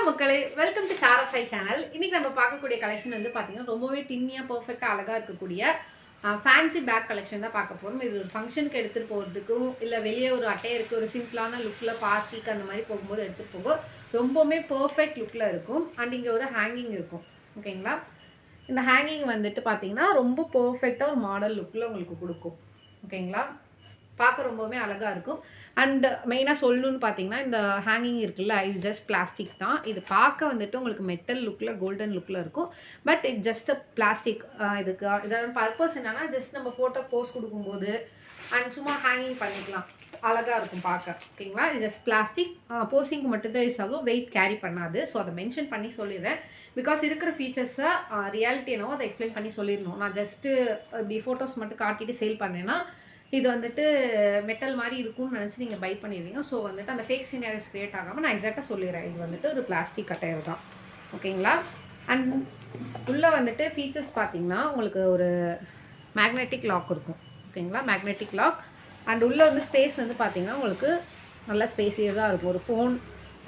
Hello மக்களே, welcome to Sara Sai channel. இன்னைக்கு நம்ம பார்க்கக்கூடிய கலெக்ஷன் வந்து பார்த்தீங்கன்னா ரொம்பவே டின்னியாக பர்ஃபெக்டாக அழகாக இருக்கக்கூடிய ஃபேன்சி பேக் கலெக்ஷன் தான் பார்க்க போகிறோம். இது ஒரு ஃபங்க்ஷனுக்கு எடுத்துகிட்டு போகிறதுக்கும் இல்லை வெளியே ஒரு அட்டையருக்கு ஒரு சிம்பிளான லுக்கில் பார்ட்டிக்கு அந்த மாதிரி போகும்போது எடுத்துகிட்டு போகும் ரொம்பவுமே பர்ஃபெக்ட் லுக்கில் இருக்கும். அண்ட் இங்கே ஒரு ஹேங்கிங் இருக்கும். ஓகேங்களா, இந்த ஹேங்கிங் வந்துட்டு பார்த்தீங்கன்னா ரொம்ப பர்ஃபெக்டாக ஒரு மாடல் லுக்கில் உங்களுக்கு கொடுக்கும். ஓகேங்களா, பார்க்க ரொம்பவுமே அழகாக இருக்கும். அண்ட் மெயினாக சொல்லணும்னு பார்த்தீங்கன்னா இந்த ஹேங்கிங் இருக்குல்ல, இது ஜஸ்ட் பிளாஸ்டிக் தான். இது பார்க்க வந்துட்டு உங்களுக்கு மெட்டல் லுக்கில் கோல்டன் லுக்கில் இருக்கும். But it just plastic. இதுக்கு இதோட பர்பஸ் என்னன்னா ஜஸ்ட் நம்ம ஃபோட்டோ போஸ் கொடுக்கும்போது அண்ட் சும்மா ஹேங்கிங் பண்ணிக்கலாம், அழகாக இருக்கும் பார்க்க. ஓகேங்களா, இது ஜஸ்ட் பிளாஸ்டிக், போஸிங்க்கு மட்டும்தான் யூஸ் ஆகும், வெயிட் கேரி பண்ணாது. ஸோ அதை மென்ஷன் பண்ணி சொல்லிடுறேன். பிகாஸ் இருக்கிற ஃபீச்சர்ஸை ரியாலிட்டி என்னவோ அதை எக்ஸ்பிளைன் பண்ணி சொல்லிடணும். நான் ஜஸ்ட்டு இப்படி ஃபோட்டோஸ் மட்டும் காட்டிட்டு சேல் பண்ணேன்னா இது வந்துட்டு மெட்டல் மாதிரி இருக்கும்னு நினச்சி நீங்கள் பை பண்ணிடுவீங்க. ஸோ வந்துட்டு அந்த ஃபேக் சினாரியோஸ் க்ரியேட் ஆகாமல் நான் எக்ஸாக்டாக சொல்லிடுறேன். இது வந்துட்டு ஒரு பிளாஸ்டிக் கட்டையர் தான். ஓகேங்களா, அண்ட் உள்ளே வந்துட்டு ஃபீச்சர்ஸ் பார்த்தீங்கன்னா உங்களுக்கு ஒரு மேக்னெட்டிக் லாக் இருக்கும். ஓகேங்களா, மேக்னெட்டிக் லாக். அண்ட் உள்ளே வந்து ஸ்பேஸ் வந்து பார்த்தீங்கன்னா உங்களுக்கு நல்ல ஸ்பேஸியஸாக இருக்கும். ஒரு ஃபோன்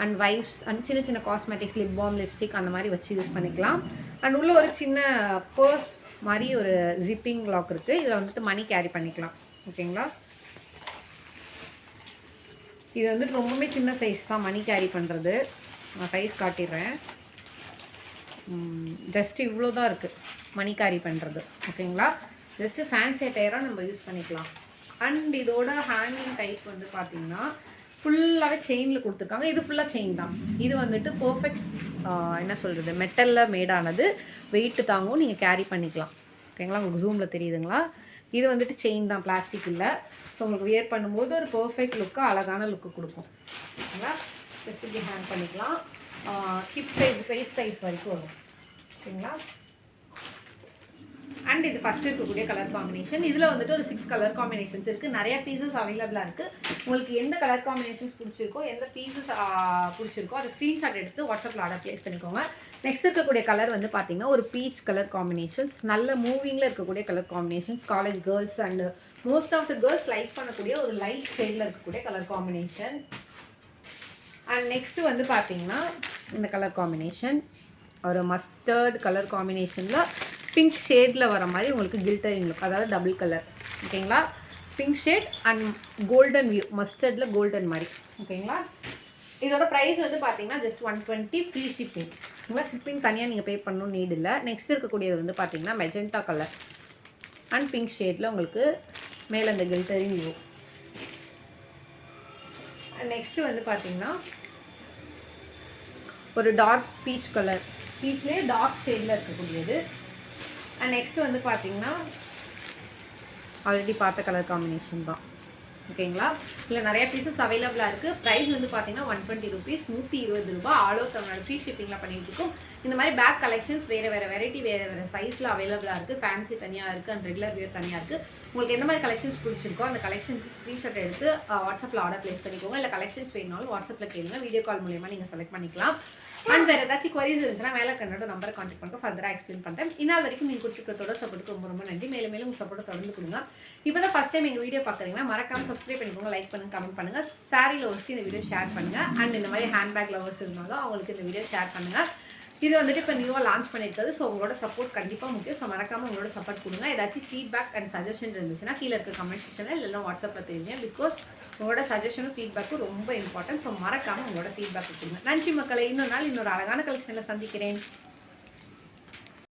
அண்ட் வைப்ஸ் அண்ட் சின்ன சின்ன காஸ்மெட்டிக்ஸ், லிப் பாம், லிப்ஸ்டிக் அந்த மாதிரி வச்சு யூஸ் பண்ணிக்கலாம். அண்ட் உள்ளே ஒரு சின்ன பர்ஸ் மாதிரி ஒரு ஜிப்பிங் லாக் இருக்குது. இதில் வந்துட்டு மணி கேரி பண்ணிக்கலாம். ஓகேங்களா, இது வந்துட்டு ரொம்பவே சின்ன சைஸ் தான் மணி கேரி பண்ணுறது. நான் சைஸ் காட்டிடுறேன். ஜஸ்ட் இவ்வளோ தான் இருக்குது மணி கேரி பண்ணுறது. ஓகேங்களா, ஜஸ்ட்டு ஃபேன்சி டயராக நம்ம யூஸ் பண்ணிக்கலாம். அண்ட் இதோட ஹேங்கிங் டைப் வந்து பார்த்திங்கன்னா ஃபுல்லாகவே செயினில் கொடுத்துருக்காங்க. இது ஃபுல்லாக செயின் தான். இது வந்துட்டு பர்ஃபெக்ட் என்ன சொல்கிறது, மெட்டலில் மேடானது, வெயிட்டு தாங்கும், நீங்கள் கேரி பண்ணிக்கலாம். ஓகேங்களா, உங்களுக்கு ஜூமில் தெரியுதுங்களா? இது வந்துட்டு செயின் தான், பிளாஸ்டிக் இல்லை. ஸோ உங்களுக்கு வியர் பண்ணும்போது ஒரு பர்ஃபெக்ட் லுக்கு, அழகான லுக்கு கொடுக்கும். ஓகேங்களா, ஜஸ்ட் இப்படி ஹேண்ட் பண்ணிக்கலாம். ஹிப் சைஸ், ஃபேஸ் சைஸ் வரைக்கும் வரும். ஓகேங்களா, அண்ட் இது ஃபஸ்ட்டு இருக்கக்கூடிய கலர் காம்பினேஷன். இதில் வந்துட்டு ஒரு 6 கலர் காம்பினேஷன்ஸ் இருக்குது. நிறைய பீசஸ் அவைலபிளாக இருக்குது. உங்களுக்கு எந்த கலர் காம்பினேஷன்ஸ் பிடிச்சிருக்கோ, எந்த பீசஸ் பிடிச்சிருக்கோ அதை ஸ்க்ரீன்ஷாட் எடுத்து வாட்ஸ்அப்பில் ஆர்டர் ப்ளேஸ் பண்ணிக்கோங்க. நெக்ஸ்ட் இருக்கக்கூடிய கலர் வந்து பார்த்தீங்கன்னா ஒரு பீச் கலர் காம்பினேஷன்ஸ், நல்ல மூவிங்கில் இருக்கக்கூடிய colour combinations, college girls and most of the girls like பண்ணக்கூடிய ஒரு லைட் ஷேடில் இருக்கக்கூடிய கலர் காம்பினேஷன். அண்ட் நெக்ஸ்ட்டு வந்து பார்த்தீங்கன்னா இந்த கலர் காம்பினேஷன் ஒரு மஸ்டர்ட் கலர் காம்பினேஷனில் பிங்க் ஷேடில் வர மாதிரி உங்களுக்கு கில்டரிங் லுக், அதாவது டபுள் கலர். ஓகேங்களா, pink shade and golden view, மஸ்டர்டில் கோல்டன் மாதிரி. ஓகேங்களா, இதோட ப்ரைஸ் வந்து பார்த்தீங்கன்னா ஜஸ்ட் 120, ஃப்ரீ ஷிப்பிங். உங்களா ஷிப்பிங் தனியாக நீங்கள் பே பண்ணணும்னு நீட் இல்லை. நெக்ஸ்ட் இருக்கக்கூடியது வந்து பார்த்தீங்கன்னா மெஜெண்டா கலர் அண்ட் பிங்க் ஷேடில் உங்களுக்கு மேலே அந்த கில்டரிங் வியூ. நெக்ஸ்ட்டு வந்து பார்த்தீங்கன்னா ஒரு டார்க் பீச் கலர், பீச்லேயே டார்க் ஷேடில் இருக்கக்கூடியது. அண்ட் நெக்ஸ்ட்டு வந்து பார்த்தீங்கன்னா ஆல்ரெடி பார்த்த கலர் காம்பினேஷன் தான். ஓகேங்களா, இல்லை நிறைய பீசஸ் அவைலபிளாக இருக்குது. ப்ரைஸ் வந்து பார்த்தீங்கன்னா 120 ருபீஸ், 120 ரூபா. ஆல் ஓவர் தமிழ்நாடு ஃப்ரீ ஷிப்பிங்கில் பண்ணிட்டு இருக்கோம். இந்த மாதிரி பேக் கலெக்ஷன்ஸ் வேறு வெரைட்டி, வேறு சைஸில் அவைலபிளாக இருக்குது. ஃபேன்சி தனியாக இருக்குது அண்ட் ரெகுலர் வியர் தனியாக இருக்குது. உங்களுக்கு எந்த மாதிரி கலெக்ஷன்ஸ் பிடிச்சிருக்கோ அந்த கலெக்ஷன்ஸ் ஸ்க்ரீன்ஷாட் எடுத்து வாட்ஸ்அப்பில் ஆர்டர் ப்ளேஸ் பண்ணிக்கோங்க. இல்லை கலெக்ஷன்ஸ் வேணுனாலும் வாட்ஸ்அப்பில் கேளுங்க, வீடியோ கால் மூலியமாக நீங்கள் செலக்ட் பண்ணிக்கலாம். அண்ட் வேறு ஏதாச்சும் குவரிஸ் இருந்துச்சுன்னா மேலே கண்ணோட நம்பரை கான்டெக்ட் பண்ணுங்க, ஃபர்தராக எக்ஸ்பிளைன் பண்ணுறேன். இன்னும் வரைக்கும் நீங்கள் கொடுத்துருக்கத்தோட சப்போர்ட்டுக்கு ரொம்ப ரொம்ப நன்றி. மேலும் மேலும் சப்போர்ட்டை தொடர்ந்து கொடுங்க. இப்போ தான் ஃபஸ்ட் டைம் எங்கள் வீடியோ பார்க்குறீங்கன்னா மறக்காமல் சப்ஸ்கிரைப் பண்ணிக்கோங்க, லைக் பண்ணுங்கள், கமெண்ட் பண்ணுங்கள். சாரீ லவர்ஸ்க்கு இந்த வீடியோ ஷேர் பண்ணுங்கள். அண்ட் இந்த மாதிரி ஹேண்ட்பேக் லவர்ஸ் இருந்தாலும் அவங்களுக்கு இந்த வீடியோ ஷேர் பண்ணுங்கள். இது வந்துட்டு இப்போ நியூவாக லான்ச் பண்ணியிருக்காது. ஸோ உங்களோட சப்போர்ட் கண்டிப்பாக முக்கியம். ஸோ மறக்காமல் உங்களோட சப்போர்ட் கொடுங்க. ஏதாச்சும் ஃபீட்பேக் அண்ட் சஜஷன் இருந்துச்சுன்னா கீழே இருக்க கமெண்ட் செக்ஷனில் இல்லைனா வாட்ஸ்அப்பில் தெரியுங்க. பிகாஸ் உங்களோட சஜஷனும் ஃபீட்பேக்கும் ரொம்ப இம்பார்ட்டன்ட். ஸோ மறக்காமல் உங்களோட ஃபீட்பேக் கொடுங்க. நன்றி மக்களை. இன்னொரு நாள் இன்னொரு அழகான கலெக்ஷனில் சந்திக்கிறேன்.